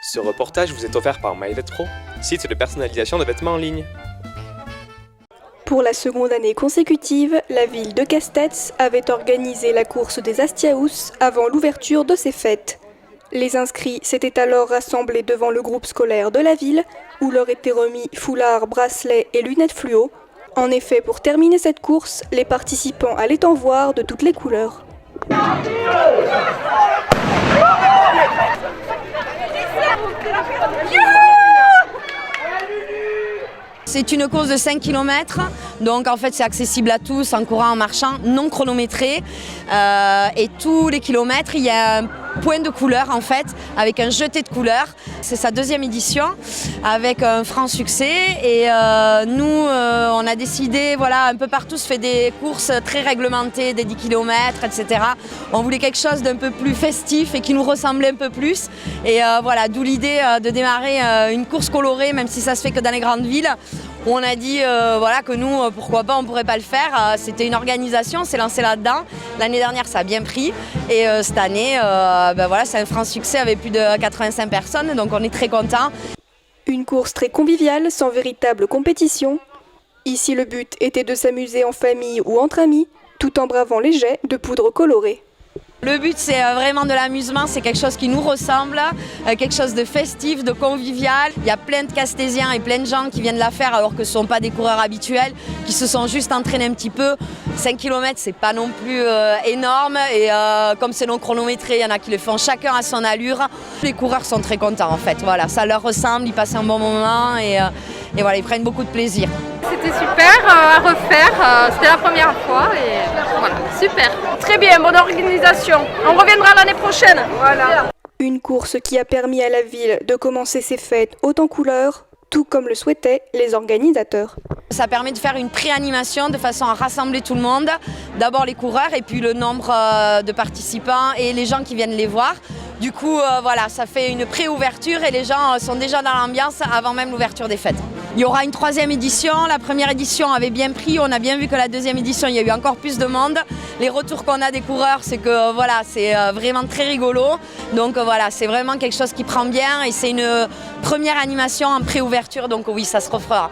Ce reportage vous est offert par MyVetPro, site de personnalisation de vêtements en ligne. Pour la seconde année consécutive, la ville de Castets avait organisé la course des Astiaous avant l'ouverture de ses fêtes. Les inscrits s'étaient alors rassemblés devant le groupe scolaire de la ville, où leur étaient remis foulards, bracelets et lunettes fluo. En effet, pour terminer cette course, les participants allaient en voir de toutes les couleurs. C'est une course de 5 km, donc en fait c'est accessible à tous en courant, en marchant, non chronométré. Et tous les kilomètres, il y a un point de couleur en fait, avec un jeté de couleurs. C'est sa deuxième édition, avec un franc succès. Et nous, on a décidé, voilà, un peu partout se fait des courses très réglementées, des 10 km, etc. On voulait quelque chose d'un peu plus festif et qui nous ressemblait un peu plus. Et voilà, d'où l'idée de démarrer une course colorée, même si ça se fait que dans les grandes villes. On a dit voilà, que nous, pourquoi pas, on ne pourrait pas le faire. C'était une organisation, on s'est lancé là-dedans. L'année dernière, ça a bien pris. Et cette année, voilà, c'est un franc succès avec plus de 85 personnes, donc on est très contents. Une course très conviviale, sans véritable compétition. Ici, le but était de s'amuser en famille ou entre amis, tout en bravant les jets de poudre colorée. Le but, c'est vraiment de l'amusement, c'est quelque chose qui nous ressemble, quelque chose de festif, de convivial. Il y a plein de Castésiens et plein de gens qui viennent la faire alors que ce ne sont pas des coureurs habituels, qui se sont juste entraînés un petit peu. 5 km, c'est pas non plus énorme et comme c'est non chronométré, il y en a qui le font chacun à son allure. Les coureurs sont très contents en fait, voilà, ça leur ressemble, ils passent un bon moment et voilà, ils prennent beaucoup de plaisir. C'était super à refaire, c'était la première fois et voilà, super. Très bien, bonne organisation. On reviendra l'année prochaine. Voilà. Une course qui a permis à la ville de commencer ses fêtes haut en couleurs, tout comme le souhaitaient les organisateurs. Ça permet de faire une pré-animation de façon à rassembler tout le monde, d'abord les coureurs et puis le nombre de participants et les gens qui viennent les voir. Du coup, voilà, ça fait une pré-ouverture et les gens sont déjà dans l'ambiance avant même l'ouverture des fêtes. Il y aura une troisième édition, la première édition avait bien pris, on a bien vu que la deuxième édition, il y a eu encore plus de monde. Les retours qu'on a des coureurs, c'est que voilà, c'est vraiment très rigolo. Donc voilà, c'est vraiment quelque chose qui prend bien et c'est une première animation en pré-ouverture, donc oui, ça se refera.